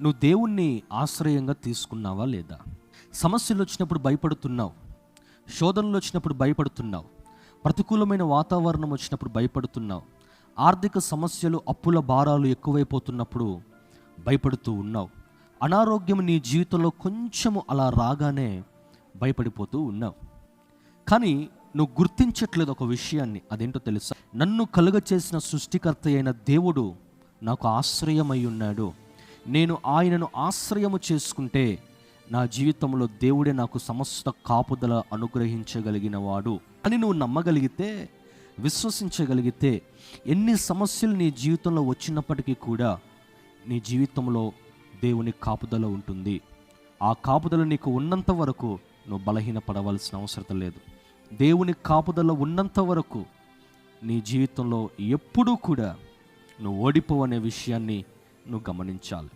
నువ్వు దేవుణ్ణి ఆశ్రయంగా తీసుకున్నావా లేదా? సమస్యలు వచ్చినప్పుడు భయపడుతున్నావు, శోధనలు వచ్చినప్పుడు భయపడుతున్నావు, ప్రతికూలమైన వాతావరణం వచ్చినప్పుడు భయపడుతున్నావు, ఆర్థిక సమస్యలు అప్పుల భారాలు ఎక్కువైపోతున్నప్పుడు భయపడుతూ ఉన్నావు, అనారోగ్యం నీ జీవితంలో కొంచెము అలా రాగానే భయపడిపోతూ ఉన్నావు. కానీ నువ్వు గుర్తించట్లేదు ఒక విషయాన్ని. అదేంటో తెలుసా? నన్ను కలుగ చేసిన సృష్టికర్త అయిన దేవుడు నాకు ఆశ్రయమై ఉన్నాడు. నేను ఆయనను ఆశ్రయము చేసుకుంటే నా జీవితంలో దేవుడే నాకు సమస్త కాపుదల అనుగ్రహించగలిగిన వాడు అని నువ్వు నమ్మగలిగితే, విశ్వసించగలిగితే, ఎన్ని సమస్యలు నీ జీవితంలో వచ్చినప్పటికీ కూడా నీ జీవితంలో దేవుని కాపుదల ఉంటుంది. ఆ కాపుదల నీకు ఉన్నంత వరకు నువ్వు బలహీనపడవలసిన అవసరం లేదు. దేవుని కాపుదల ఉన్నంత వరకు నీ జీవితంలో ఎప్పుడూ కూడా నువ్వు ఓడిపోవనే విషయాన్ని నువ్వు గమనించాలి.